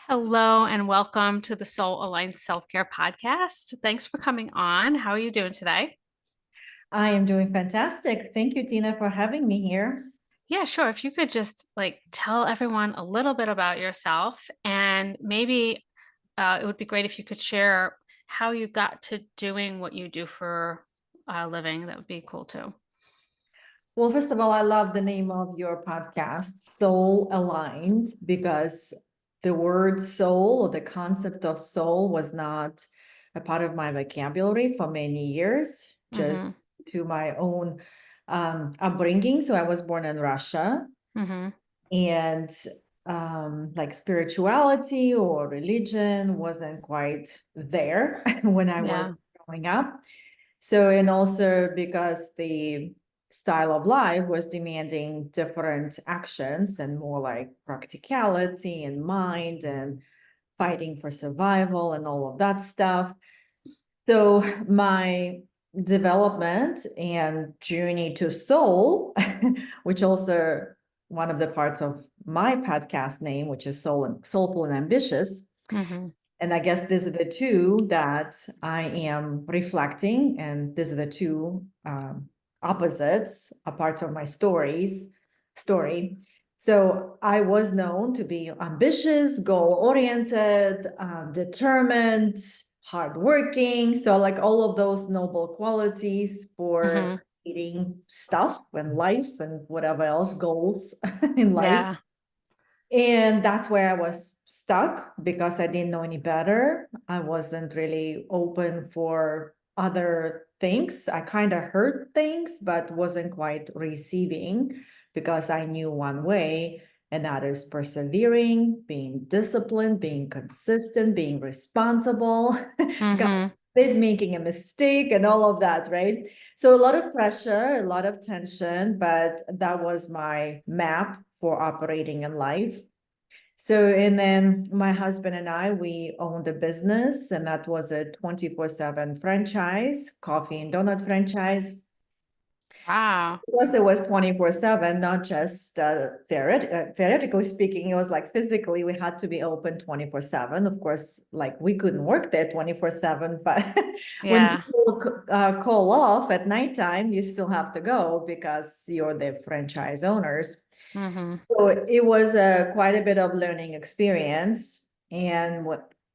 Hello and welcome to the Soul Aligned Self Care Podcast. Thanks for coming on. How are you doing today? I am doing fantastic. Thank you, Tina, for having me here. Yeah, sure. If you could just tell everyone a little bit about yourself, and maybe it would be great if you could share how you got to doing what you do for a living. That would be cool too. Well, first of all, I love the name of your podcast, Soul Aligned, because the word soul or the concept of soul was not a part of my vocabulary for many years, just Mm-hmm. to my own upbringing. So I was born in Russia, Mm-hmm. and like spirituality or religion wasn't quite there when I Yeah. was growing up. So, and also because the style of life was demanding different actions and more like practicality and mind and fighting for survival and all of that stuff. So, my development and journey to soul, which also one of the parts of my podcast name, which is soulful and ambitious, Mm-hmm. and I guess these are the two that I am reflecting, and these are the two opposites, a parts of my story. So I was known to be ambitious, goal-oriented, determined, hardworking. So like all of those noble qualities Mm-hmm. for eating stuff and life and whatever else goals in life. Yeah. And that's where I was stuck because I didn't know any better. I wasn't really open for other things. I kind of heard things, but wasn't quite receiving because I knew one way, and that is persevering, being disciplined, being consistent, being responsible, God Mm-hmm. forbid making a mistake, and all of that, right? So a lot of pressure, a lot of tension, but that was my map for operating in life. So, and then my husband and I, we owned a business, and that was a 24/7 franchise, coffee and donut franchise. Wow. Plus, it was 24/7, not just theoretically speaking, it was like physically we had to be open 24/7. Of course, like we couldn't work there 24/7, but when Yeah. people call off at nighttime, you still have to go because you're the franchise owners. Mm-hmm. So it was quite a bit of learning experience. And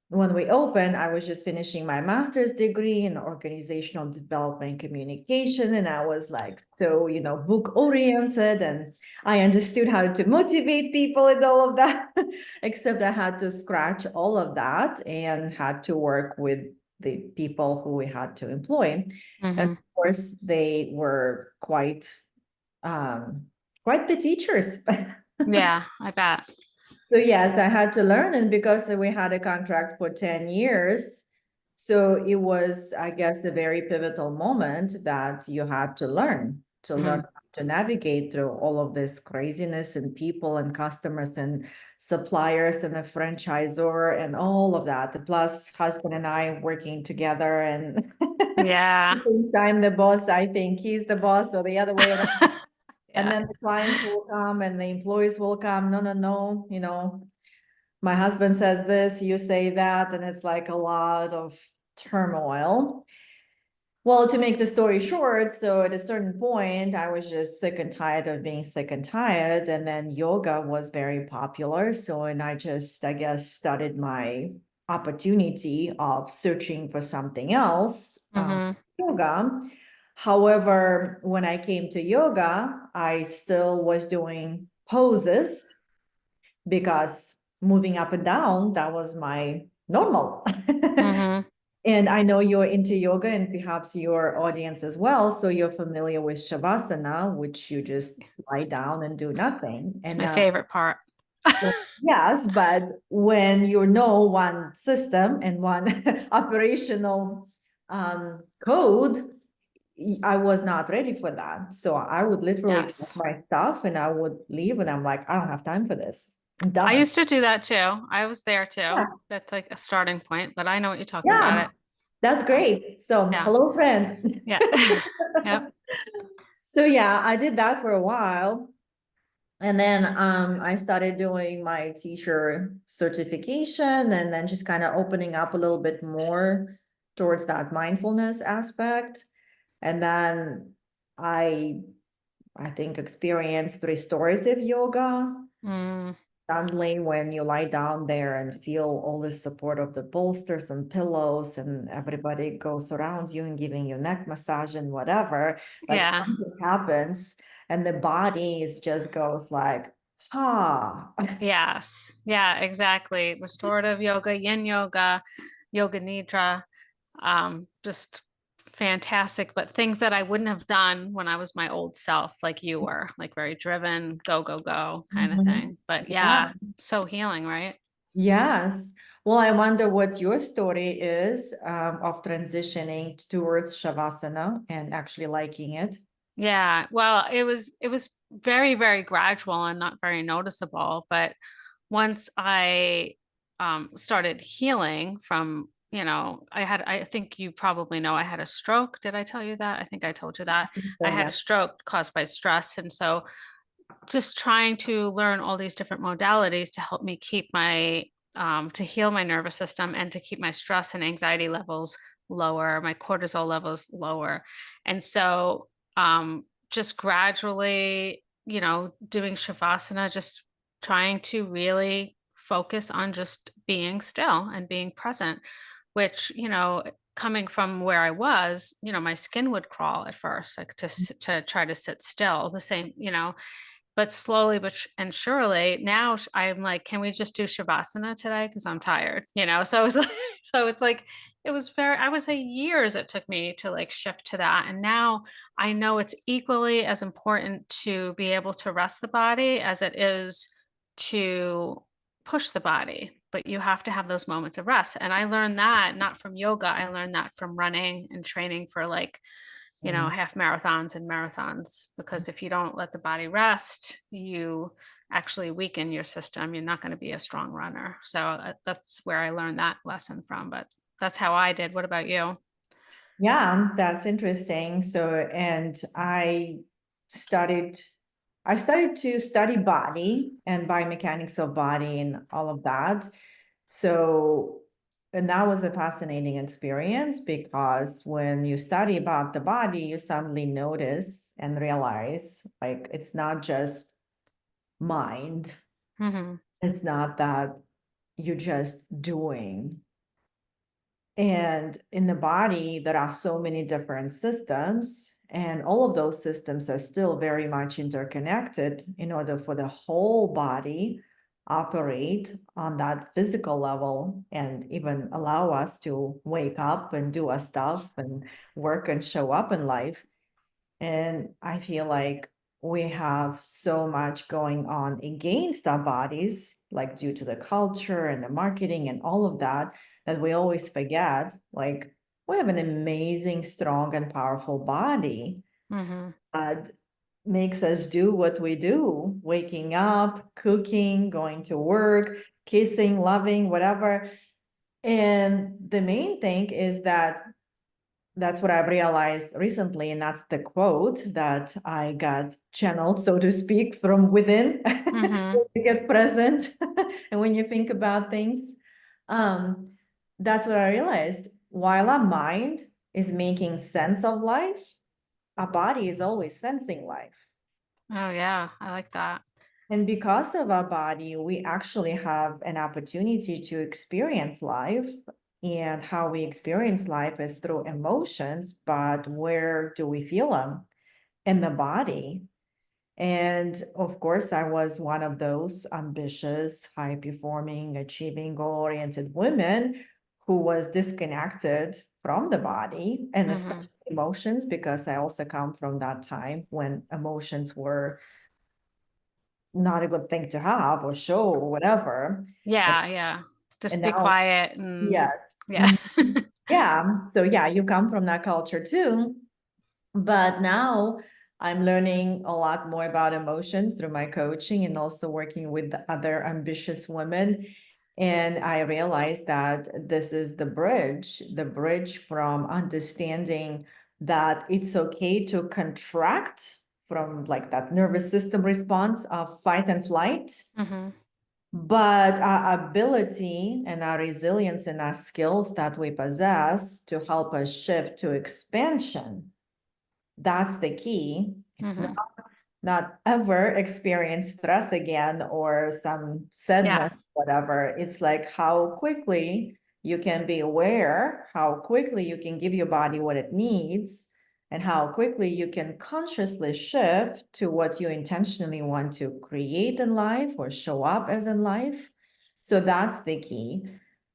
when we opened, I was just finishing my master's degree in organizational development communication. And I was like, so, book oriented, and I understood how to motivate people and all of that, except I had to scratch all of that and had to work with the people who we had to employ. And Mm-hmm. of course, they were um, quite the teachers. Yeah, I bet. So yes, I had to learn, and because we had a contract for 10 years, so it was, I guess, a very pivotal moment that you had to Mm-hmm. learn how to navigate through all of this craziness and people and customers and suppliers and a franchisor and all of that. Plus, husband and I working together, and he Yeah. thinks I'm the boss, I think he's the boss, or the other way around. And Yeah. then the clients will come and the employees will come. No, no, no. My husband says this, you say that, and it's like a lot of turmoil. Well, to make the story short, so at a certain point, I was just sick and tired of being sick and tired. And then yoga was very popular. So, and I just, I guess, started my opportunity of searching for something else, Mm-hmm. yoga. However, when I came to yoga, I still was doing poses because moving up and down, that was my normal. Mm-hmm. And I know you're into yoga and perhaps your audience as well. So you're familiar with Shavasana, which you just lie down and do nothing. It's And my favorite part. yes, but when you know one system and one operational code, I was not ready for that. So I would literally pack Yes. my stuff and I would leave, and I'm like, I don't have time for this. I'm I done. used to do that too. I was there too. Yeah. That's like a starting point, but I know what you're talking about Yeah. it. That's Yeah. great. So, Yeah. hello, friend. Yeah. Yep. So, yeah, I did that for a while. And then I started doing my teacher certification and then just kind of opening up a little bit more towards that mindfulness aspect. And then I I think experienced restorative yoga. Mm, Suddenly, when you lie down there and feel all the support of the bolsters and pillows, and everybody goes around you and giving you neck massage and whatever, like yeah. something happens, and the body is just goes like, ha. Yes. Yeah, exactly. Restorative yoga, yin yoga, yoga nidra, just fantastic, but things that I wouldn't have done when I was my old self, like you were, like very driven, go, go, go kind of Mhm. thing. But Yeah. yeah, so healing, right? Yes. Well, I wonder what your story is of transitioning towards Shavasana and actually liking it. Yeah. Well, it was very, very gradual and not very noticeable, but once I started healing from, I think you probably know I had a stroke. Did I tell you that? I think I told you that. I So, had a yeah. stroke caused by stress. And so just trying to learn all these different modalities to help me keep my to heal my nervous system and to keep my stress and anxiety levels lower, my cortisol levels lower. And so just gradually, doing shavasana, just trying to really focus on just being still and being present, which, coming from where I was, my skin would crawl at first, like to try to sit still, the same, but slowly but and surely now I'm like, can we just do shavasana today? Because I'm tired, So it's like, so it's like it was very, I would say years it took me to like shift to that. And now I know it's equally as important to be able to rest the body as it is to push the body. But you have to have those moments of rest. And I learned that not from yoga. I learned that from running and training for like Mm. half marathons and marathons, because if you don't let the body rest, you actually weaken your system. You're not going to be a strong runner. So that's where I learned that lesson from. But that's how I did. What about you? Yeah, that's interesting. So, and started, I started to study body and biomechanics of body and all of that. So, and that was a fascinating experience because when you study about the body, you suddenly notice and realize like it's not just mind. Hmm. It's not that you're just doing. And in the body, there are so many different systems, and all of those systems are still very much interconnected in order for the whole body operate on that physical level and even allow us to wake up and do our stuff and work and show up in life. And I feel like we have so much going on against our bodies, like due to the culture and the marketing and all of that, that we always forget. Like, we have an amazing, strong, and powerful body Hmm. that makes us do what we do, waking up, cooking, going to work, kissing, loving, whatever. And the main thing is that that's what I've realized recently, and that's the quote that I got channeled, so to speak, from within. Hmm. You get present, and when you think about things, um, that's what I realized. While our mind is making sense of life, our body is always sensing life. Oh yeah, I like that. And because of our body, we actually have an opportunity to experience life. And how we experience life is through emotions, but where do we feel them? In the body. And of course, I was one of those ambitious, high performing, achieving, goal oriented women who was disconnected from the body and Hmm. especially emotions, because I also come from that time when emotions were not a good thing to have or show or whatever. And, Yeah, yeah. and Just be now, quiet and yes. yeah. Mhm. Yeah. So yeah, you come from that culture too. But now I'm learning a lot more about emotions through my coaching and also working with the other ambitious women. And I realized that this is the bridge from understanding that it's okay to contract from like that nervous system response of fight and flight. Mm-hmm. But our ability and our resilience and our skills that we possess to help us shift to expansion, that's the key. It's Mm-hmm. not ever experience stress again or some Yeah. sadness, whatever. It's like how quickly you can be aware, how quickly you can give your body what it needs, and how quickly you can consciously shift to what you intentionally want to create in life or show up as in life. So that's the key,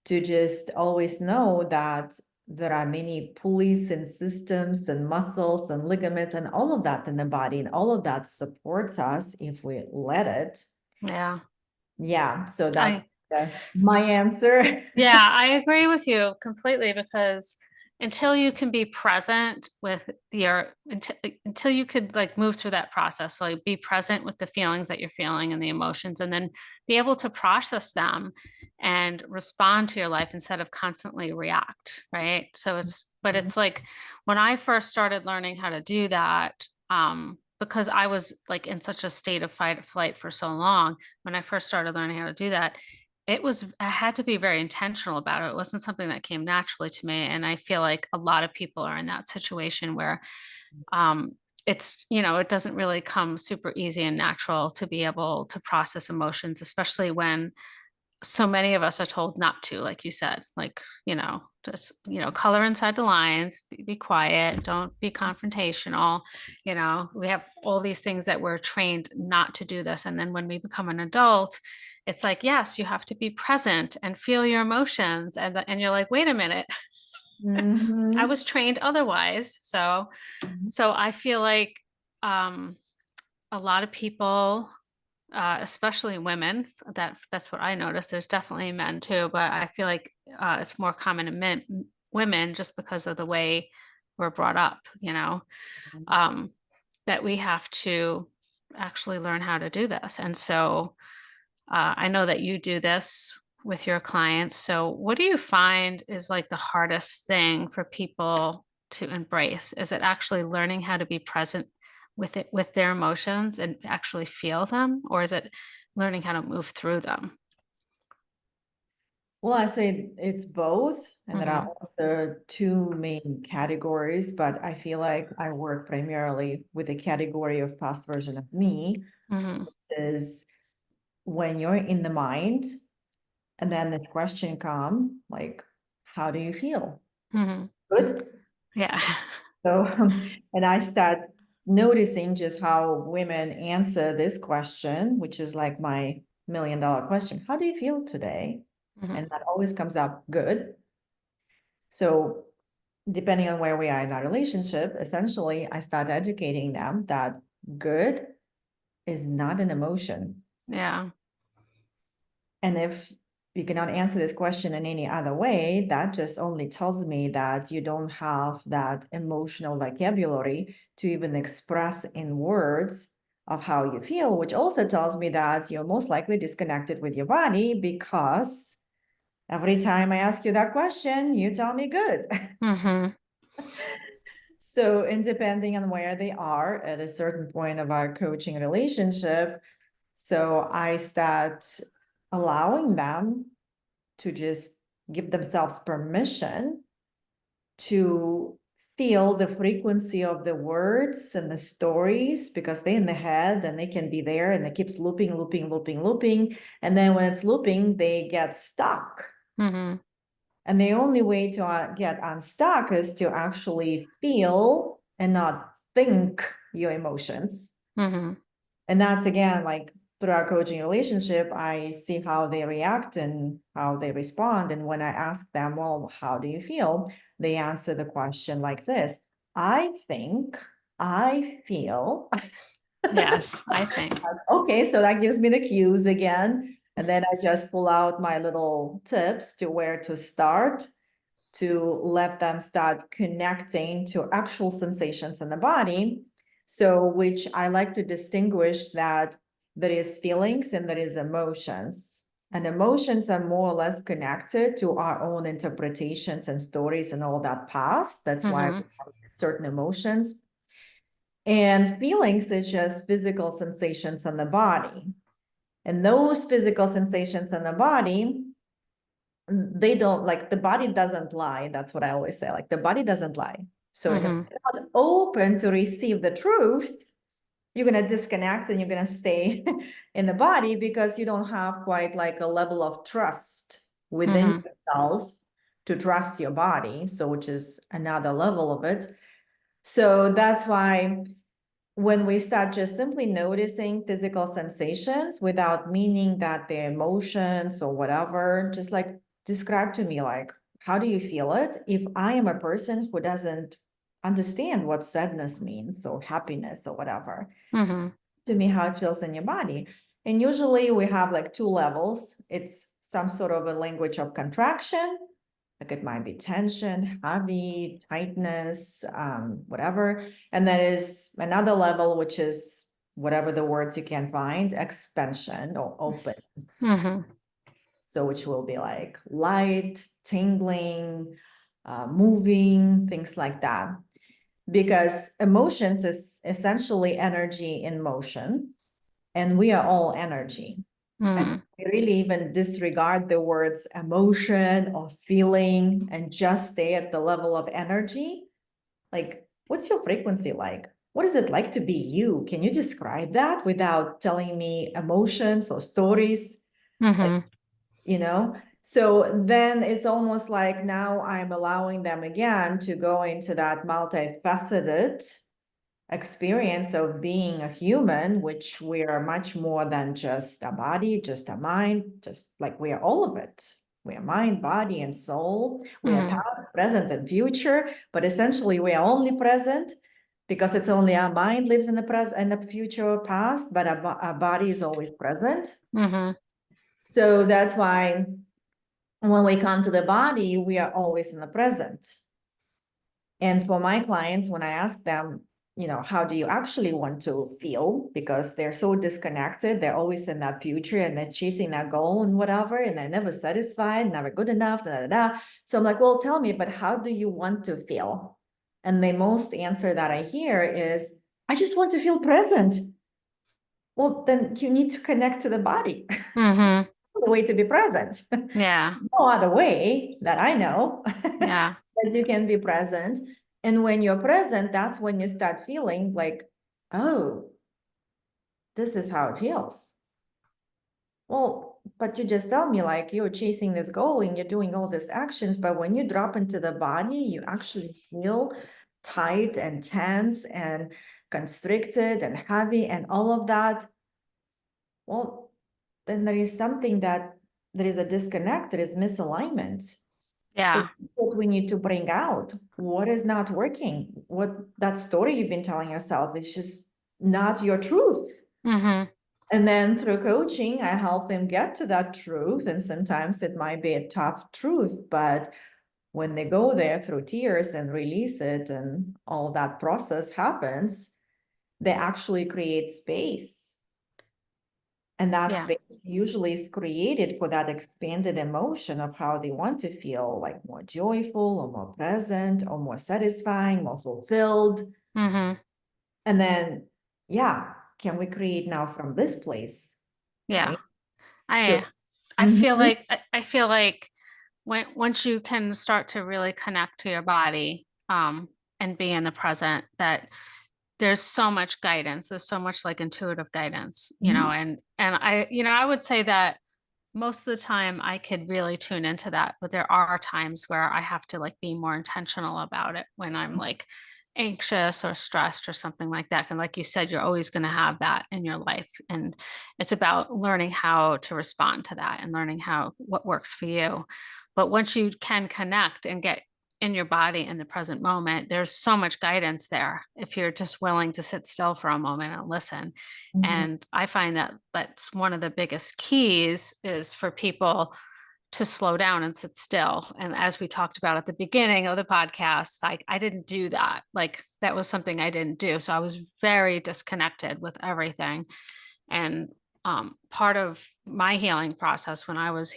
to just always know that there are many pulleys and systems and muscles and ligaments and all of that in the body, and all of that supports us if we let it. Yeah. Yeah, so that's I my answer. Yeah, I agree with you completely because until you can be present with until you could like move through that process, like be present with the feelings that you're feeling and the emotions, and then be able to process them and respond to your life instead of constantly react, right? But it's like when I first started learning how to do that, because I was like in such a state of fight or flight for so long, when I first started learning how to do that, I had to be very intentional about it. It wasn't something that came naturally to me. And I feel like a lot of people are in that situation where um it doesn't really come super easy and natural to be able to process emotions, especially when so many of us are told not to, like you said, like, just, color inside the lines, be quiet, don't be confrontational. We have all these things that we're trained not to do this. And then when we become an adult, it's like, yes, you have to be present and feel your emotions. And you're like, wait a minute, I Mhm. was trained otherwise. So I feel like um, a lot of people, especially women. That's what I noticed. There's definitely men too, but I feel like it's more common in women just because of the way we're brought up. Um, that we have to actually learn how to do this. And so I know that you do this with your clients. So what do you find is like the hardest thing for people to embrace? Is it actually learning how to be present with their emotions and actually feel them, or is it learning how to move through them? Well, I'd say it's both, and there are Mm-hmm. also two main categories, but I feel like I work primarily with a category of past version of me, Mm-hmm. is when you're in the mind. And then this question come like, how do you feel? Mm-hmm. Good. Yeah. So, and I start noticing just how women answer this question, which is like my $1 million question. How do you feel today? Mm-hmm. And that always comes up good. So depending on where we are in our relationship, essentially I start educating them that good is not an emotion. Yeah. And if you cannot answer this question in any other way, that just only tells me that you don't have that emotional vocabulary to even express in words of how you feel, which also tells me that you're most likely disconnected with your body, because every time I ask you that question, you tell me good. Mm-hmm. So, and depending on where they are at a certain point of our coaching relationship, so I start allowing them to just give themselves permission to feel the frequency of the words and the stories, because they're in the head and they can be there and it keeps looping, looping, looping, looping. And then when it's looping, they get stuck. Mm-hmm. And the only way to get unstuck is to actually feel and not think your emotions. Mm-hmm. And that's again, like through our coaching relationship, I see how they react and how they respond. And when I ask them, well, how do you feel? They answer the question like this: I think, I feel. Yes, I think. Okay, so that gives me the cues again. And then I just pull out my little tips to where to start, to let them start connecting to actual sensations in the body. So, which I like to distinguish that there is feelings and there is emotions. And emotions are more or less connected to our own interpretations and stories and all that past. That's why we Mm-hmm. have certain emotions. And feelings is just physical sensations in the body. And those physical sensations in the body, they don't, like, the body doesn't lie. That's what I always say. Like, the body doesn't lie. So if Mhm. you're not open to receive the truth, you're going to disconnect and you're going to stay in the body because you don't have quite like a level of trust within Mhm. yourself to trust your body. So, which is another level of it. So that's why when we start just simply noticing physical sensations without meaning that they're emotions or whatever, just like describe to me, like, how do you feel it? If I am a person who doesn't understand what sadness means or happiness or whatever, Mhm. to me how it feels in your body. And usually we have like two levels. It's some sort of a language of contraction, like it might be tension, heavy, tightness, whatever. And that is another level, which is whatever the words you can find, expansion or open. Mhm. So which will be like light, tingling, moving, things like that. Because emotions is essentially energy in motion, and we are all energy. And Mhm. we really even disregard the words emotion or feeling and just stay at the level of energy. Like, what's your frequency like? What is it like to be you? Can you describe that without telling me emotions or stories? Like, Mhm. so then it's almost like now I'm allowing them again to go into that multifaceted experience of being a human, which we are much more than just a body, just a mind, just like we are all of it. We are mind, body, and soul. We are Mhm. past, present, and future, but essentially we are only present because it's only our mind lives in the present and the future or past, but our body is always present. Mhm. So that's why when we come to the body, we are always in the present. And for my clients, when I ask them, how do you actually want to feel? Because they're so disconnected, they're always in that future and they're chasing that goal and whatever, and they're never satisfied, never good enough, da, da, da. So I'm like, well, tell me, but how do you want to feel? And the most answer that I hear is, I just want to feel present. Well, then you need to connect to the body. Mhm. The way to be present. Yeah. No other way that I know Yeah. as you can be present. And when you're present, that's when you start feeling like, oh, this is how it feels. Well, but you just tell me like you're chasing this goal and you're doing all these actions, but when you drop into the body, you actually feel tight and tense and constricted and heavy and all of that. Well, then there is something that there is a disconnect, there is misalignment. So Yeah. what we need to bring out, what is not working, what that story you've been telling yourself is just not your truth. Mhm. And then through coaching, I help them get to that truth. And sometimes it might be a tough truth, but when they go there through tears and release it and all that process happens, they actually create space. And that Yeah. space usually is created for that expanded emotion of how they want to feel, like more joyful or more present or more satisfying, more fulfilled. Mhm. And then, yeah, can we create now from this place? Yeah. Right. So, I feel mhm, like I feel like when once you can start to really connect to your body, and be in the present, that there's so much guidance. There's so much like intuitive guidance, mhm, and I would say that most of the time I could really tune into that, but there are times where I have to like be more intentional about it when I'm like anxious or stressed or something like that. And like you said, you're always going to have that in your life. And it's about learning how to respond to that and learning what works for you. But once you can connect and get in your body in the present moment, there's so much guidance there if you're just willing to sit still for a moment and listen. mhm, And I find that that's one of the biggest keys is for people to slow down and sit still. And as we talked about at the beginning of the podcast, like I didn't do that. Like that was something I didn't do. So I was very disconnected with everything. And part of my healing process when I was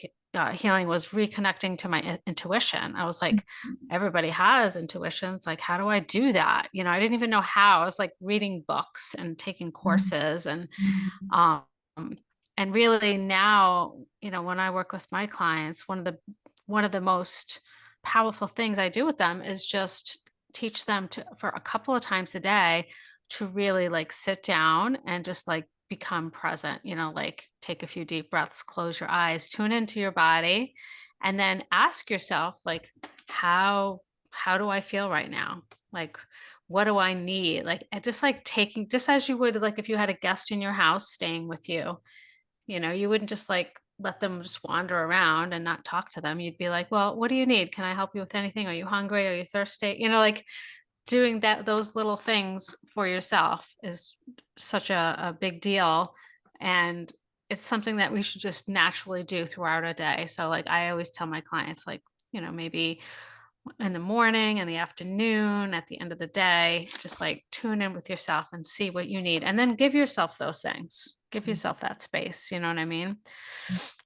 healing was reconnecting to my intuition. I was like, everybody has intuitions. Like, how do I do that? I didn't even know how. I was like reading books and taking courses, um, and really now, when I work with my clients, one of the most powerful things I do with them is just teach them to, for a couple of times a day, to really like sit down and just like become present, like take a few deep breaths, close your eyes, tune into your body, and then ask yourself, like, how do I feel right now? Like, what do I need? Like, and just like taking, just as you would, like, if you had a guest in your house staying with you, you wouldn't just like let them just wander around and not talk to them. You'd be like, well, what do you need? Can I help you with anything? Are you hungry? Are you thirsty? Like doing those little things for yourself is such a big deal. And it's something that we should just naturally do throughout a day. So like I always tell my clients, like, maybe in the morning, in the afternoon, at the end of the day, just like tune in with yourself and see what you need. And then give yourself those things. Give yourself that space. You know what I mean?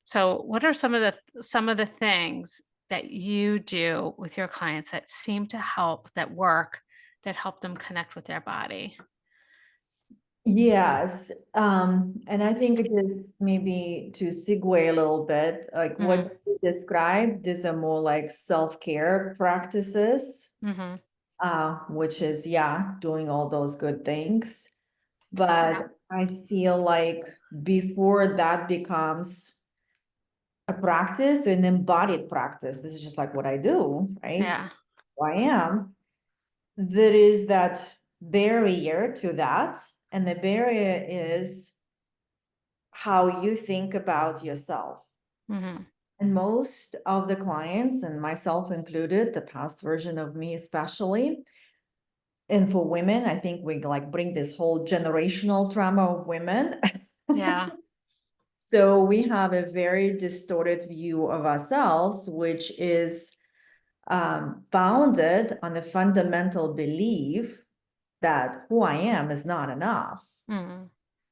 So what are some of the things that you do with your clients that seem to help, that work, that help them connect with their body? Yes, and I think it is maybe to segue a little bit, like what Hmm. you described, these are more like self-care practices, Hmm. which is, yeah, doing all those good things. Yeah. But I feel like before that becomes a practice, an embodied practice, this is just like what I do, right? Yeah. Who I am. There is that barrier to that, and the barrier is how you think about yourself. Hmm. And most of the clients, and myself included, the past version of me especially, and for women, I think we like bring this whole generational trauma of women. Yeah. So we have a very distorted view of ourselves, which is founded on the fundamental belief that who I am is not enough. Hmm.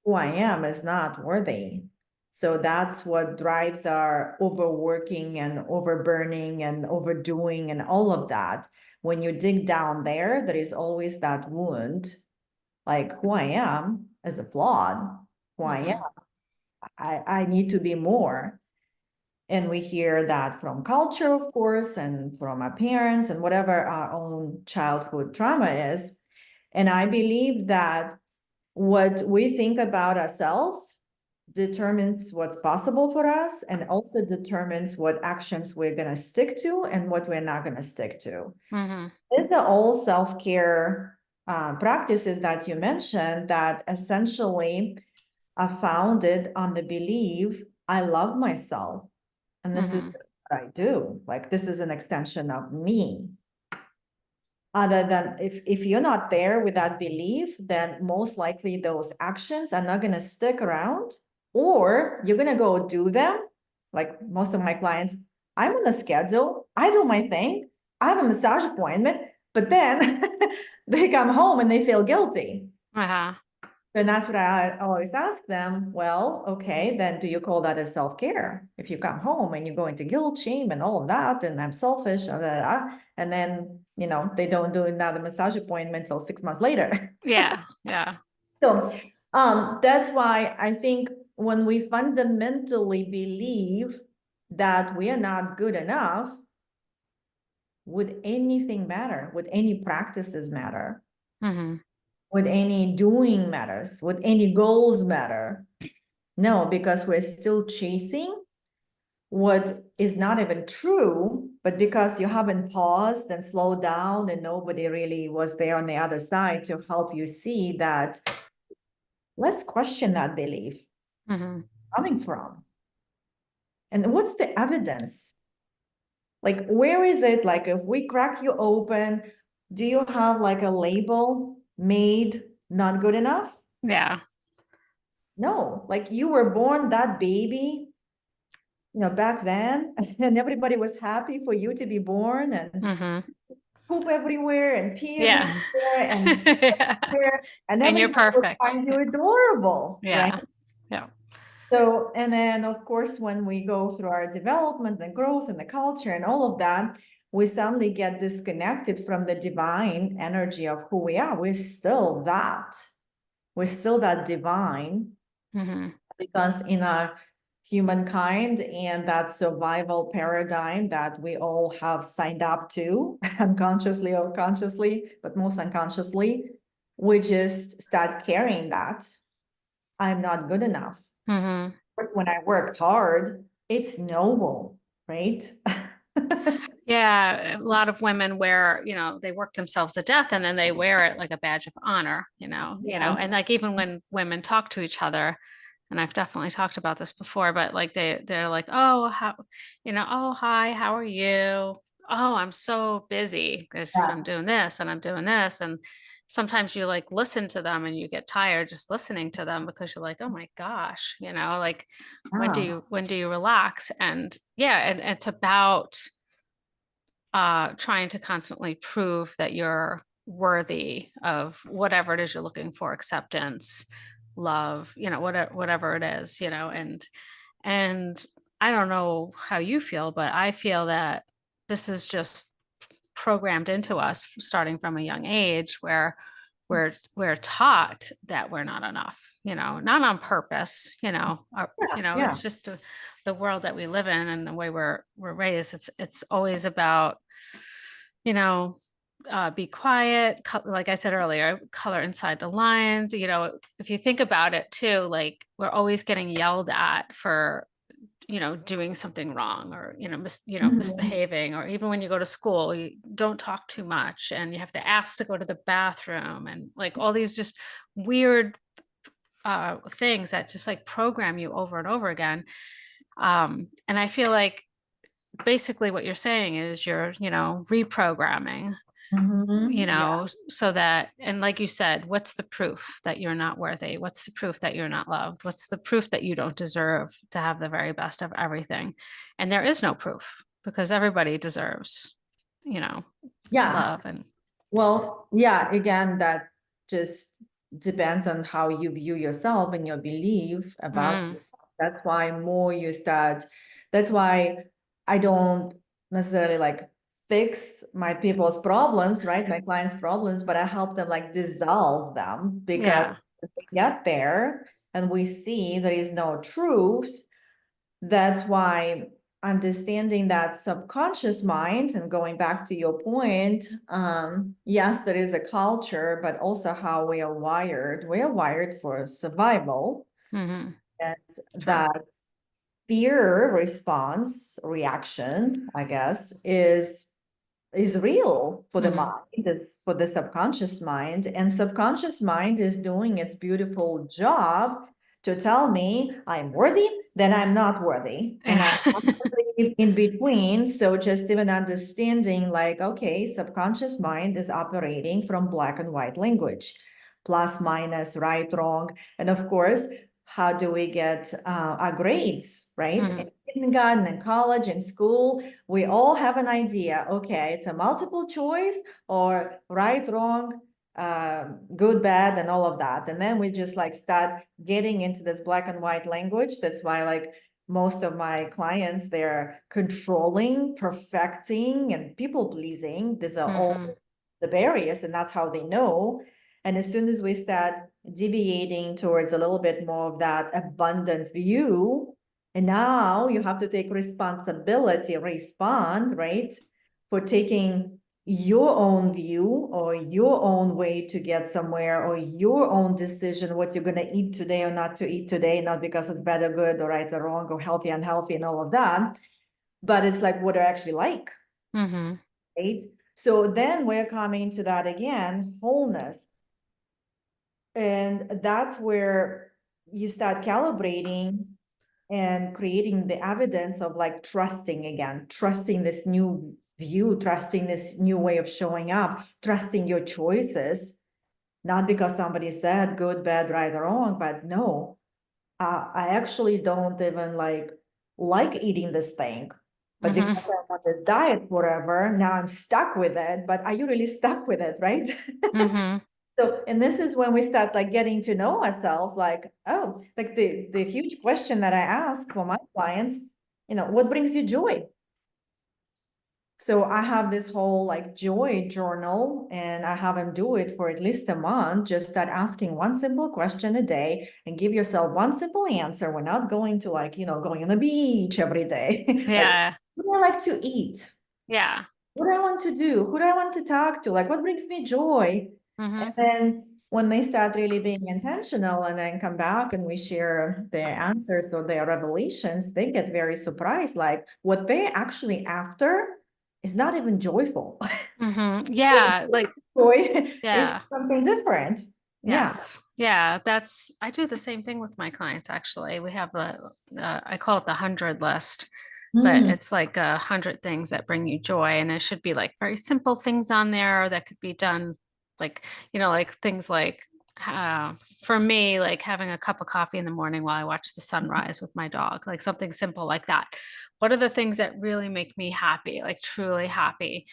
Who I am is not worthy. So that's what drives our overworking and overburning and overdoing and all of that. When you dig down there, there is always that wound, like who I am is a flawed. Who I am, Hmm. I need to be more. And we hear that from culture, of course, and from our parents and whatever our own childhood trauma is. And I believe that what we think about ourselves determines what's possible for us and also determines what actions we're going to stick to and what we're not going to stick to. Hmm. These are all self-care practices that you mentioned that essentially are founded on the belief I love myself. And this is Hmm. what I do. Like, this is an extension of me. Other than if you're not there with that belief, then most likely those actions are not going to stick around, or you're going to go do them. Like most of my clients, I'm on a schedule, I do my thing, I have a massage appointment, but then they come home and they feel guilty. Uh-huh. And that's what I always ask them. Well, okay, then do you call that as self-care? If you come home and you go into guilt, shame, and all of that, and I'm selfish, and then, they don't do another massage appointment until 6 months later. Yeah. Yeah. So, that's why I think when we fundamentally believe that we are not good enough, would anything matter? Would any practices matter? Hmm. Would any doing matters? Would any goals matter? No, because we're still chasing what is not even true, but because you haven't paused and slowed down and nobody really was there on the other side to help you see that, let's question that belief Hmm. coming from. And what's the evidence? Like, where is it? Like, if we crack you open, do you have like a label made not good enough? Yeah. No, like you were born that baby, back then, and everybody was happy for you to be born and Hmm. poop everywhere and pee everywhere Yeah. and Yeah. everywhere, and And you're everybody would perfect. find you adorable, right? Yeah. Yeah. So, and then of course, when we go through our development and growth and the culture and all of that, we suddenly get disconnected from the divine energy of who we are. We're still that. We're still that divine Hmm. because in a humankind and that survival paradigm that we all have signed up to, unconsciously or consciously, but most unconsciously, we just start carrying that. I'm not good enough. Hmm. Course, when I work hard, it's noble, right? Yeah, a lot of women wear, they work themselves to death and then they wear it like a badge of honor, and Yes. like even when women talk to each other, and I've definitely talked about this before, but like they're like, oh, how, oh, hi, how are you? Oh, I'm so busy because I'm Yeah. doing this and I'm doing this. And sometimes you like listen to them and you get tired just listening to them because you're like, oh my gosh, like Yeah. when do you relax? And yeah, and it's about trying to constantly prove that you're worthy of whatever it is you're looking for, acceptance, love, whatever it is, and I don't know how you feel, but I feel that this is just programmed into us starting from a young age where we're taught that we're not enough, not on purpose, Yeah. Yeah. it's just the world that we live in and the way we're raised. It's always about, you know, be quiet, like I said earlier, color inside the lines. If you think about it too, like we're always getting yelled at for, doing something wrong or, Mhm. misbehaving, or even when you go to school, you don't talk too much and you have to ask to go to the bathroom and like all these just weird things that just like program you over and over again. And I feel like basically what you're saying is you're, reprogramming, Mhm. Yeah. so that, and like you said, what's the proof that you're not worthy? What's the proof that you're not loved? What's the proof that you don't deserve to have the very best of everything? And there is no proof because everybody deserves, you know, Yeah. love and Well, yeah, again, that just depends on how you view yourself and your belief about mm, yourself. That's why more you start, that's why I don't necessarily like fix my people's problems, right? My clients' problems, but I help them like dissolve them yeah. because if we get there and we see there is no truth. That's why understanding that subconscious mind and going back to your point, yes, there is a culture, but also how we are wired. We are wired for survival, Hmm. and True. that fear response reaction, I guess, is real for the Hmm. mind, is for the subconscious mind, and subconscious mind is doing its beautiful job to tell me I'm worthy, then I'm not worthy, and I'm in between. So just even understanding like, okay, subconscious mind is operating from black and white language, plus, minus, right, wrong, and of course, how do we get our grades, right? In Hmm. kindergarten and college and school, we all have an idea. Okay, it's a multiple choice or right, wrong, good, bad, and all of that. And then we just like start getting into this black and white language. That's why like most of my clients, they're controlling, perfecting, and people pleasing. These are all Hmm. the barriers, and that's how they know. And as soon as we start deviating towards a little bit more of that abundant view, and now you have to take responsibility, respond, right? For taking your own view or your own way to get somewhere or your own decision, what you're going to eat today or not to eat today, not because it's bad or good or right or wrong or healthy, unhealthy, and all of that. But it's like what I actually like, Hmm. right? So then we're coming to that again, wholeness. And that's where you start calibrating and creating the evidence of like trusting again, trusting this new view, trusting this new way of showing up, trusting your choices, not because somebody said good, bad, right, or wrong, but no, I actually don't even like eating this thing. But because Hmm. I'm on this diet forever, now I'm stuck with it. But are you really stuck with it, right? Hmm. So, and this is when we start like getting to know ourselves, like, oh, like the huge question that I ask for my clients, what brings you joy? So I have this whole like joy journal, and I have them do it for at least a month. Just start asking one simple question a day and give yourself one simple answer. We're not going to like, going on the beach every day. Like, Yeah. what do I like to eat? Yeah. What do I want to do? Who do I want to talk to? Like, what brings me joy? And Hmm. then when they start really being intentional and then come back and we share their answers or their revelations, they get very surprised. Like, what they're actually after is not even joyful. Hmm. Yeah. Like, Joy is yeah. something different. Yeah. Yes. Yeah. I do the same thing with my clients, actually. We have I call it the 100 list, but Mm. it's like 100 things that bring you joy. And it should be like very simple things on there that could be done, like, like things like, uh, for me, like having a cup of coffee in the morning while I watch the sunrise with my dog, like something simple like that. What are the things that really make me happy, like truly happy?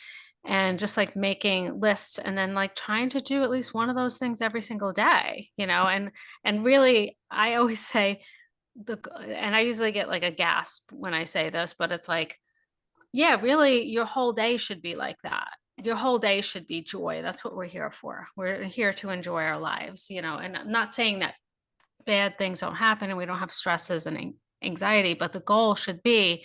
And just like making lists and then like trying to do at least one of those things every single day, and really I always say and I usually get like a gasp when I say this, but it's like, yeah, really your whole day should be like that. Your whole day should be joy. That's what we're here for. We're here to enjoy our lives, and I'm not saying that bad things don't happen and we don't have stresses and anxiety, but the goal should be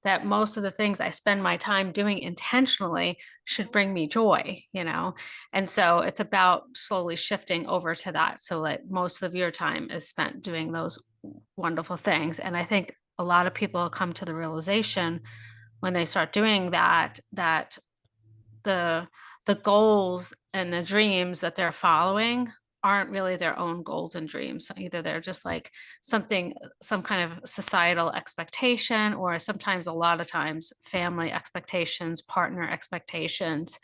that most of the things I spend my time doing intentionally should bring me joy. And so it's about slowly shifting over to that so that most of your time is spent doing those wonderful things. And I think a lot of people come to the realization when they start doing that the the goals and the dreams that they're following aren't really their own goals and dreams. Either they're just like some kind of societal expectation, or sometimes a lot of times family expectations, partner expectations,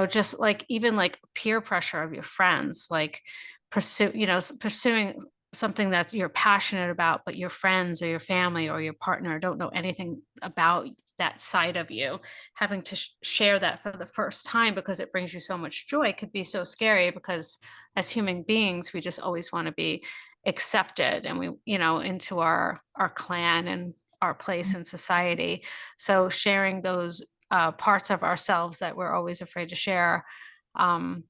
just like even like peer pressure of your friends, like pursuing something that you're passionate about, but your friends or your family or your partner don't know anything about that side of you. Having to share that for the first time because it brings you so much joy could be so scary, because as human beings, we just always want to be accepted, and we, into our clan and our place in society. So sharing those parts of ourselves that we're always afraid to share um,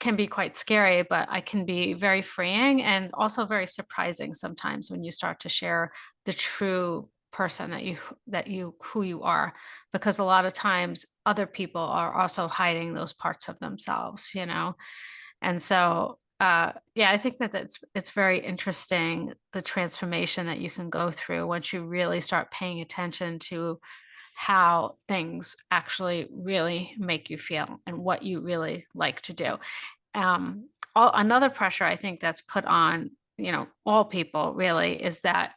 can be quite scary, but I can be very freeing and also very surprising sometimes when you start to share the true person that you who you are, because a lot of times other people are also hiding those parts of themselves. And so yeah, I think that it's very interesting, the transformation that you can go through once you really start paying attention to how things actually really make you feel and what you really like to do. um, Another pressure I think that's put on, all people really, is that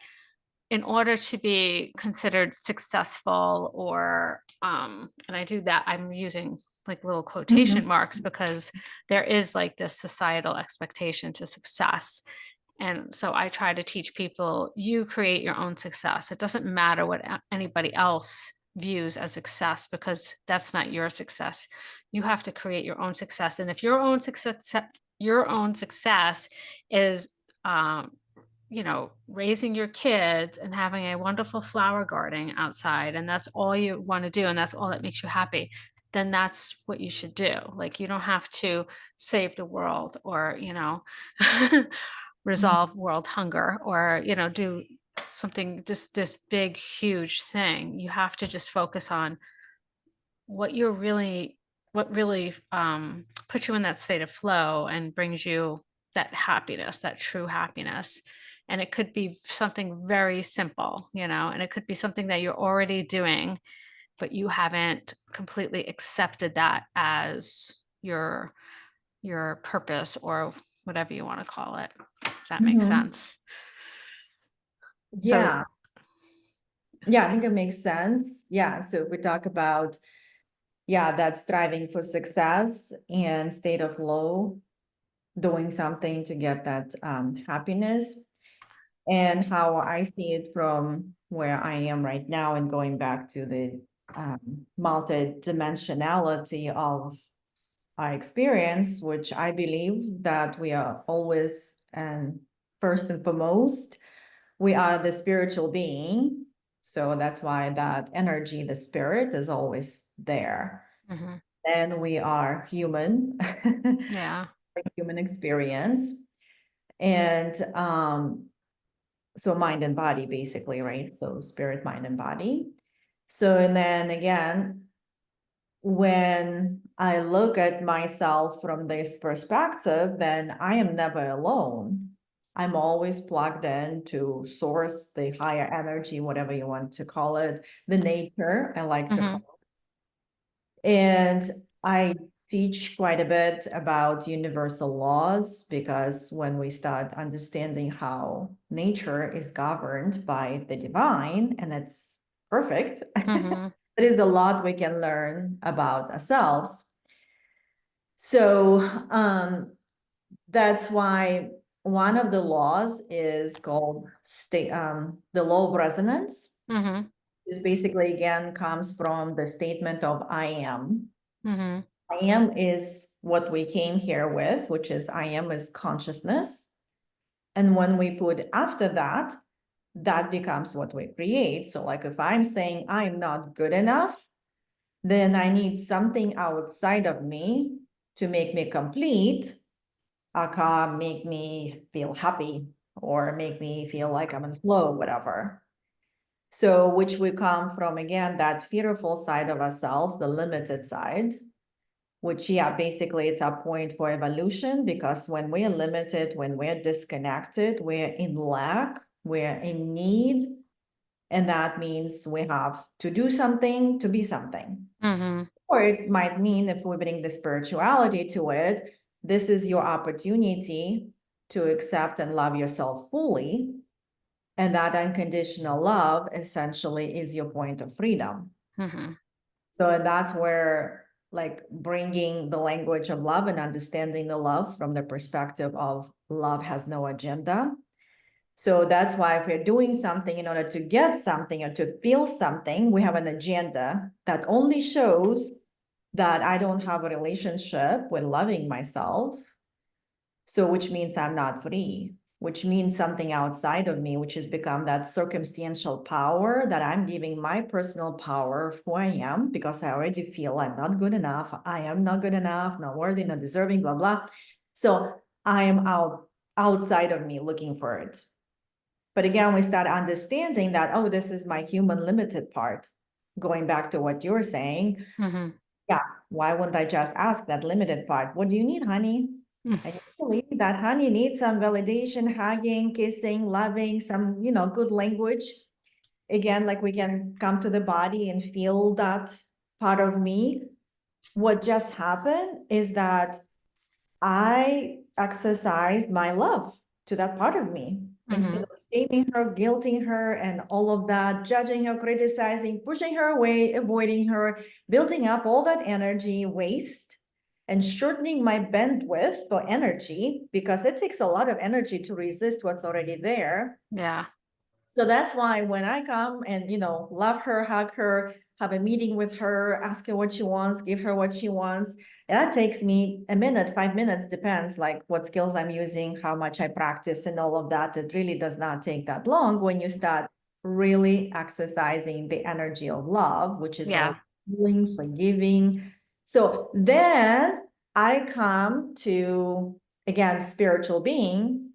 in order to be considered successful, or and I do that, I'm using like little quotation Mhm. marks, because there is like this societal expectation to success. And so I try to teach people, you create your own success. It doesn't matter what anybody else views as success, because that's not your success. You have to create your own success. And if your own success is raising your kids and having a wonderful flower garden outside, and that's all you want to do, and that's all that makes you happy, then that's what you should do. Like, you don't have to save the world, or, resolve world hunger, or, do something, just this big, huge thing. You have to just focus on what really puts you in that state of flow and brings you that happiness, that true happiness. And it could be something very simple, and it could be something that you're already doing, but you haven't completely accepted that as your purpose, or whatever you want to call it, if that makes Mhm. sense. So Yeah. Yeah, I think it makes sense. Yeah. So if we talk about, yeah, that striving for success and state of flow, doing something to get that happiness, and how I see it from where I am right now, and going back to the multi-dimensionality of our experience, which I believe that we are always, and first and foremost, we are the spiritual being. So that's why that energy, the spirit, is always there. Mhm. And we are human, Yeah. human experience. And so mind and body, basically, right? So spirit, mind, and body. So, and then again, when I look at myself from this perspective, then I am never alone. I'm always plugged in to source, the higher energy, whatever you want to call it, the nature, I like to call Mhm. it. And I teach quite a bit about universal laws, because when we start understanding how nature is governed by the divine, and it's perfect, Mhm. there is a lot we can learn about ourselves. So that's why one of the laws is called the law of resonance. Mhm. This basically again comes from the statement of I am. Mhm. I am is what we came here with, which is I am is consciousness. And when we put after that, that becomes what we create. So like if I'm saying I'm not good enough, then I need something outside of me to make me complete, aka make me feel happy or make me feel like I'm in flow, whatever. So, which we come from again, that fearful side of ourselves, the limited side, which, yeah, basically it's a point for evolution, because when we're limited, when we're disconnected, we're in lack, we're in need. And that means we have to do something to be something. Mhm. Or it might mean, if we bring the spirituality to it, this is your opportunity to accept and love yourself fully. And that unconditional love essentially is your point of freedom. Mhm. So that's where, like, bringing the language of love and understanding the love from the perspective of love has no agenda. So that's why if we're doing something in order to get something or to feel something, we have an agenda that only shows that I don't have a relationship with loving myself. So which means I'm not free, which means something outside of me, which has become that circumstantial power that I'm giving my personal power of who I am, because I already feel I'm not good enough. I am not good enough, not worthy, not deserving, blah, blah. So I am outside of me looking for it. But again, we start understanding that, oh, this is my human limited part. Going back to what you're saying, Mhm. yeah, why wouldn't I just ask that limited part? What do you need, honey? And usually that honey needs some validation, hugging, kissing, loving, some, good language. Again, like we can come to the body and feel that part of me. What just happened is that I exercised my love to that part of me. Instead Mhm. of shaming her, guilting her, and all of that, judging her, criticizing, pushing her away, avoiding her, building up all that energy waste and shortening my bandwidth for energy, because it takes a lot of energy to resist what's already there. Yeah. So that's why when I come and, love her, hug her, have a meeting with her, ask her what she wants, give her what she wants, that takes me a minute, 5 minutes, depends like what skills I'm using, how much I practice and all of that. It really does not take that long when you start really exercising the energy of love, which is all Yeah. healing, forgiving. So then I come to, again, spiritual being.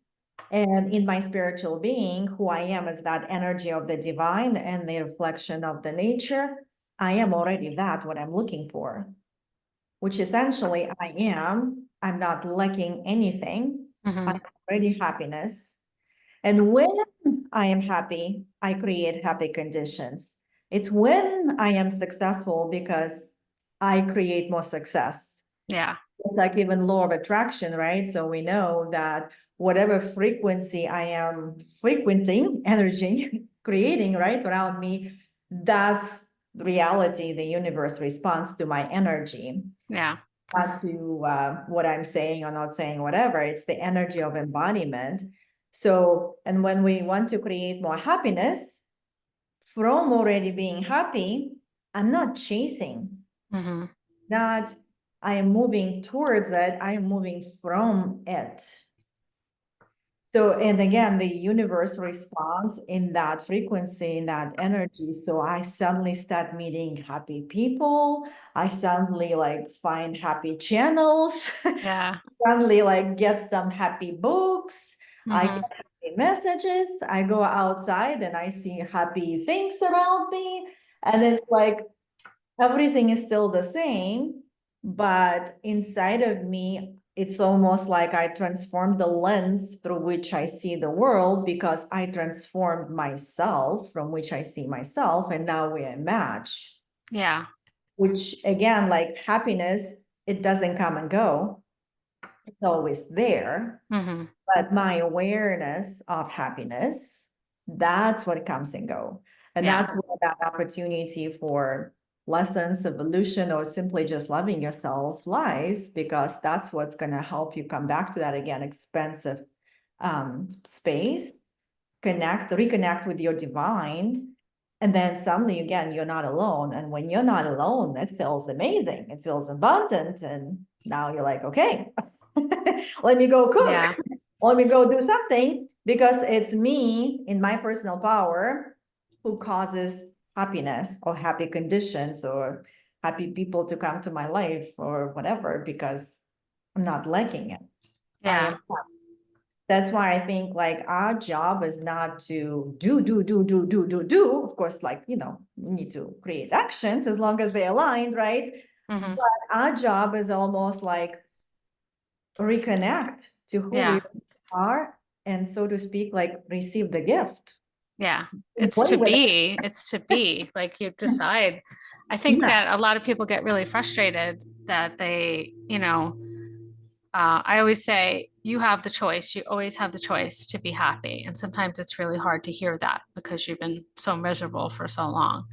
And in my spiritual being, who I am is that energy of the divine and the reflection of the nature. I am already that, what I'm looking for, which essentially I am. I'm not lacking anything. I'm Mhm. already happiness. And when I am happy, I create happy conditions. It's when I am successful because I create more success. Yeah. It's like even law of attraction, right? So we know that whatever frequency I am frequenting, energy creating, right, around me, that's reality. The universe responds to my energy, Yeah. not to what I'm saying or not saying, whatever. It's the energy of embodiment. So, and when we want to create more happiness from already being happy, I'm not chasing, Mhm. not I am moving towards it. I am moving from it. So, and again, the universe responds in that frequency, in that energy. So I suddenly start meeting happy people. I suddenly like find happy channels. Yeah. Suddenly like get some happy books. I get Mhm. happy messages. I go outside and I see happy things around me. And it's like everything is still the same, but inside of me, it's almost like I transformed the lens through which I see the world because I transformed myself from which I see myself, and now we're a match. Yeah. Which again, like happiness, it doesn't come and go. It's always there. Mhm. But my awareness of happiness, that's what comes and go. And Yeah. that's where that opportunity for lessons, evolution, or simply just loving yourself lies, because that's what's going to help you come back to that again, expansive space, reconnect with your divine. And then suddenly again, you're not alone. And when you're not alone, it feels amazing. It feels abundant. And now you're like, okay, let me go cook. Yeah. Let me go do something, because it's me in my personal power who causes happiness or happy conditions or happy people to come to my life or whatever, because I'm not lacking it. I am. Yeah. That's why I think like our job is not to do. Of course, like, you know, we need to create actions as long as they're aligned, right? Mhm. But our job is almost like reconnect to who we Yeah. are, and so to speak, like receive the gift. Yeah. Play with It's to be like you it. decide. I think Yeah. that a lot of people get really frustrated that I always say you have the choice. You always have the choice to be happy. And sometimes it's really hard to hear that because you've been so miserable for so long.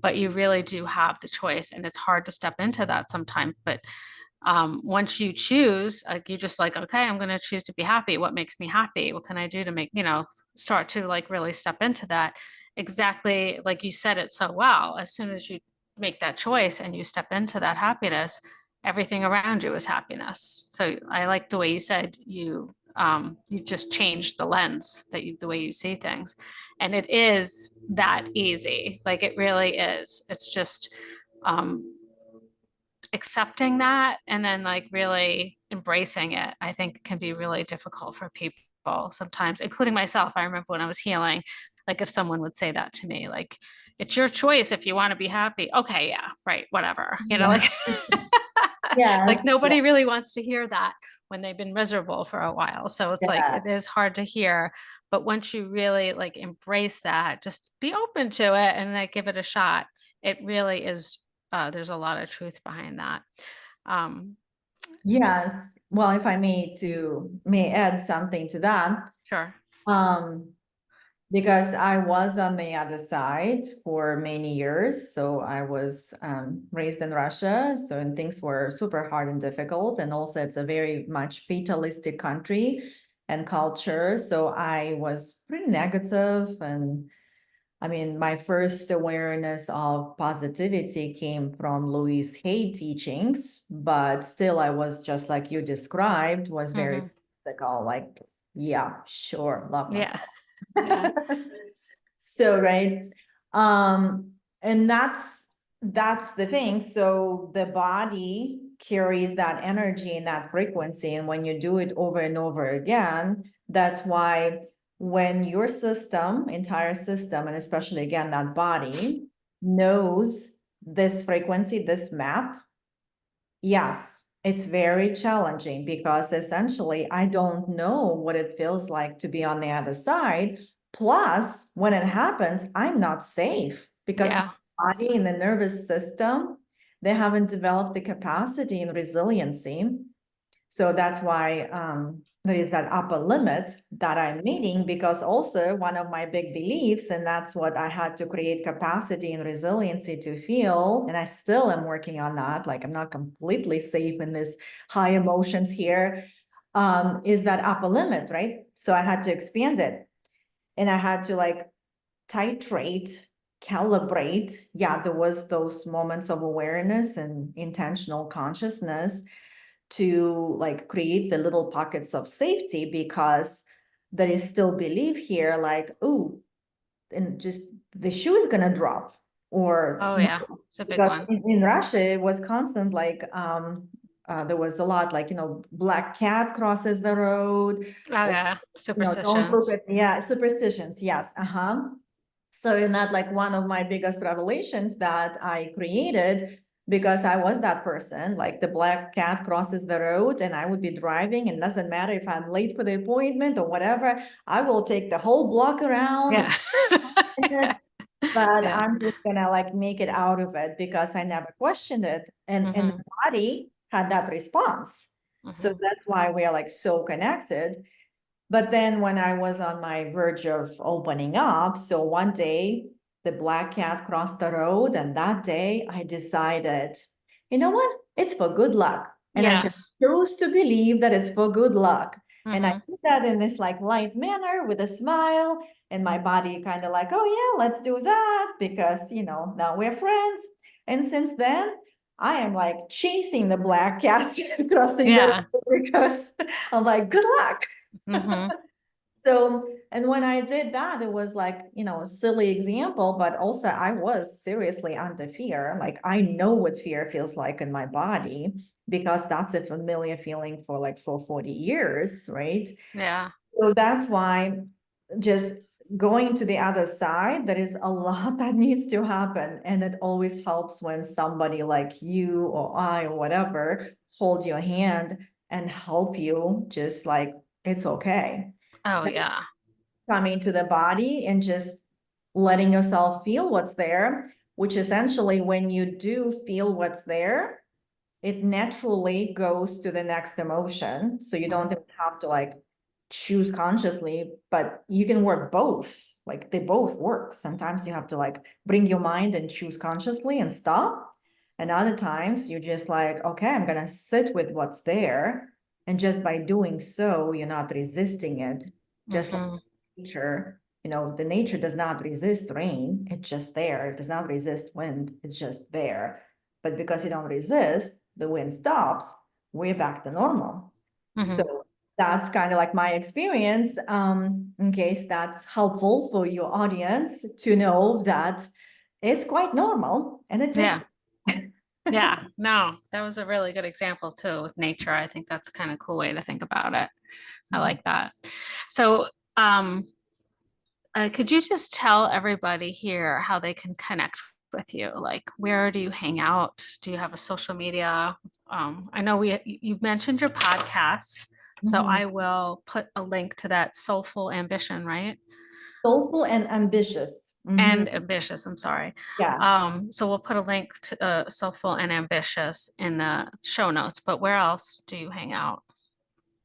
But you really do have the choice. And it's hard to step into that sometimes. But once you choose, like you just like, okay, I'm going to choose to be happy. What makes me happy? What can I do to make, start to like really step into that? Exactly like you said it so well. As soon as you make that choice and you step into that happiness, everything around you is happiness. So I like the way you said you just changed the lens the way you see things. And it is that easy. Like it really is. It's just um, accepting that and then like really embracing it, I think can be really difficult for people sometimes, including myself. I remember when I was healing, like if someone would say that to me, like, it's your choice if you want to be happy. Okay, yeah, right, whatever. Yeah. Like Yeah. like nobody really wants to hear that when they've been miserable for a while. So it's like Yeah. it is hard to hear. But once you really like embrace that, just be open to it and like give it a shot. It really is there's a lot of truth behind that. Um, Yes. Well, if I may add something to that. sure. Um, because I was on the other side for many years. So I was raised in Russia. So, and things were super hard and difficult. And also it's a very much fatalistic country and culture. So I was pretty negative. And I mean, my first awareness of positivity came from Louise Hay teachings, but still I was just like you described, was very Hmm. physical, like, yeah, sure, love Yeah. myself. Yeah. So, right. And that's the thing. So the body carries that energy and that frequency. And when you do it over and over again, that's why when your system, entire system, and especially again, that body knows this frequency, this map, yes, it's very challenging because essentially I don't know what it feels like to be on the other side. Plus, when it happens, I'm not safe because Yeah. my body and the nervous system, they haven't developed the capacity and resiliency. So that's why there is that upper limit that I'm meeting, because also one of my big beliefs, and that's what I had to create capacity and resiliency to feel, and I still am working on that, like I'm not completely safe in this high emotions here, is that upper limit, right? So I had to expand it and I had to like titrate calibrate, yeah, there was those moments of awareness and intentional consciousness to like create the little pockets of safety, because there is still belief here like, oh, and just the shoe is gonna drop, or Oh no, yeah, it's a big because one. in Russia it was constant like there was a lot like, black cat crosses the road, Oh or yeah, don't look superstitions. at, yeah, superstitions, yes, so in that, like, one of my biggest revelations that I created, because I was that person, like the black cat crosses the road and I would be driving, and doesn't matter if I'm late for the appointment or whatever, I will take the whole block around Yeah. in minutes, but Yeah. I'm just gonna like make it out of it because I never questioned it. And Hmm. the body had that response. So Hmm. that's why we are like so connected. But then when I was on my verge of opening up, so one day the black cat crossed the road, and that day I decided, you know what? It's for good luck. And I just Yes. chose to believe that it's for good luck. And I Hmm. did that in this like light manner with a smile, and my body kind of like, oh yeah, let's do that because, now we're friends. And since then, I am like chasing the black cats crossing the Yeah. road because I'm like, good luck. Hmm. So, and when I did that, it was like, a silly example, but also I was seriously under fear. Like, I know what fear feels like in my body because that's a familiar feeling for 40 years, right? Yeah. So that's why just going to the other side, there is a lot that needs to happen. And it always helps when somebody like you or I or whatever hold your hand and help you, just like, it's okay. Oh yeah. Coming to the body and just letting yourself feel what's there, which essentially, when you do feel what's there, it naturally goes to the next emotion. So you don't Hmm. even have to like choose consciously, but you can work both. Like they both work. Sometimes you have to like bring your mind and choose consciously and stop. And other times you just like, okay, I'm gonna sit with what's there. And just by doing so, you're not resisting it. Just like Hmm. nature, the nature does not resist rain. It's just there. It does not resist wind. It's just there. But because you don't resist, the wind stops, we're back to normal. Hmm. So that's kind of like my experience, in case that's helpful for your audience to know that it's quite normal and it takes. Yeah. Yeah. No, that was a really good example too with nature. I think that's kind of cool way to think about it. I like that. So, um, could you just tell everybody here how they can connect with you? Like, where do you hang out? Do you have a social media? I know you mentioned your podcast, so Mhm. I will put a link to that Soulful Ambition, right? Soulful and ambitious. Mhm. And Ambitious, I'm sorry. Yes. So we'll put a link to Soulful and Ambitious in the show notes. But where else do you hang out?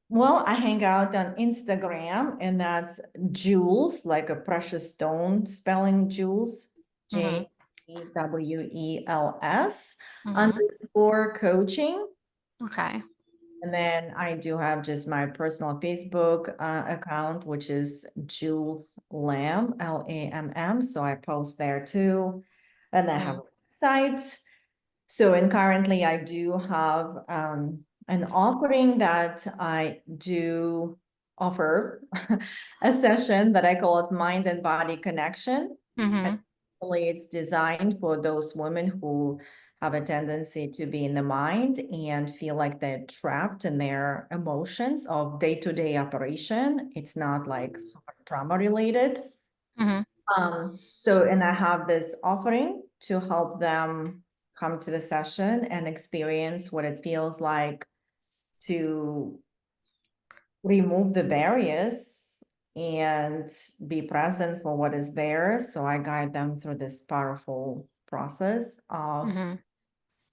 Well, I hang out on Instagram, and that's Jules, like a precious stone spelling Jules, Hmm. JEWELS Hmm. underscore coaching. Okay. And then I do have just my personal Facebook account, which is Jules Lamm, Lamm. So I post there too. And I have Mm-hmm. a website. So, and currently I do have an offering that I do offer a session that I call it Mind and Body Connection. And Mm-hmm. really it's designed for those women who have a tendency to be in the mind and feel like they're trapped in their emotions of day-to-day operation. It's not like super trauma related. Mm-hmm. So, and I have this offering to help them come to the session and experience what it feels like to remove the barriers and be present for what is there. So I guide them through this powerful process of Mm-hmm.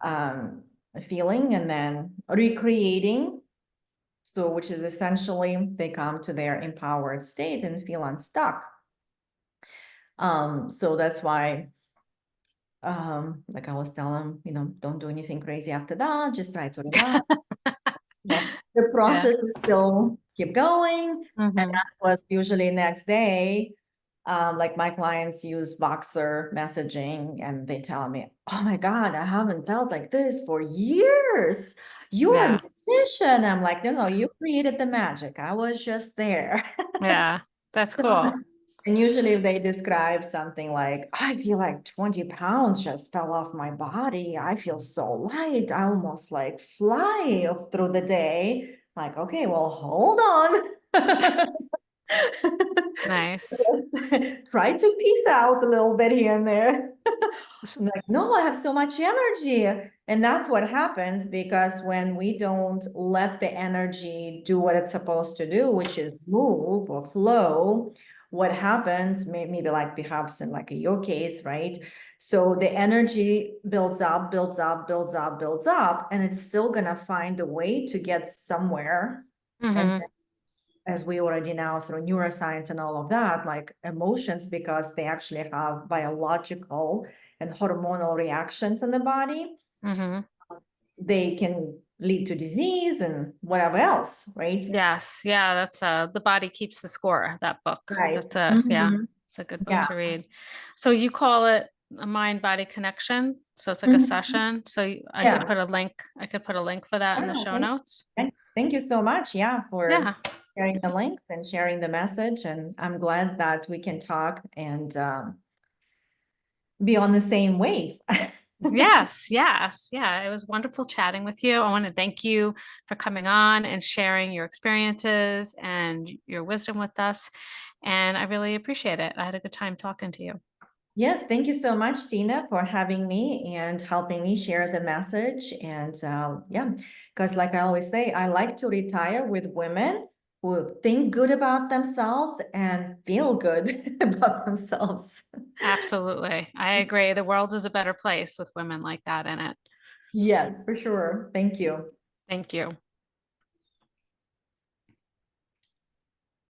um, feeling and then recreating. So, which is essentially they come to their empowered state and feel unstuck. So that's why like I always tell them, don't do anything crazy after that, just try to relax. The Yeah. process is still keep going, and Mm-hmm. that's what usually next day Like my clients use Voxer messaging and they tell me, oh my God, I haven't felt like this for years. You're a Yeah. magician. I'm like, no, no, you created the magic. I was just there. Yeah. That's So, cool. and usually they describe something like, I feel like 20 pounds just fell off my body. I feel so light. I almost like fly through the day. Like, okay, well, hold on. Nice. Try to peace out a little bit here and there. S- I'm like, no, I have so much energy. And that's what happens because when we don't let the energy do what it's supposed to do, which is move or flow, what happens, maybe like perhaps in like your case, right? So the energy builds up, builds up, builds up, builds up, and it's still gonna find a way to get somewhere. And Mhm. as we already know through neuroscience and all of that, like emotions, because they actually have biological and hormonal reactions in the body, Mhm. they can lead to disease and whatever else, right? Yes. Yeah, that's The Body Keeps the Score, that book. Right. That's a yeah, Mhm. it's a good book Yeah. to read. So you call it a mind body connection. So it's like a Mhm. session. So Yeah. I could put a link for that in the Yeah. show notes. Thank you so much. Yeah. For Yeah. sharing the links and sharing the message. And I'm glad that we can talk and be on the same wave. Yes, yes. Yeah, it was wonderful chatting with you. I want to thank you for coming on and sharing your experiences and your wisdom with us. And I really appreciate it. I had a good time talking to you. Yes, thank you so much, Tina, for having me and helping me share the message. And yeah, because like I always say, I like to retire with women who think good about themselves and feel good about themselves. Absolutely. I agree. The world is a better place with women like that in it. Yes, for sure. Thank you. Thank you.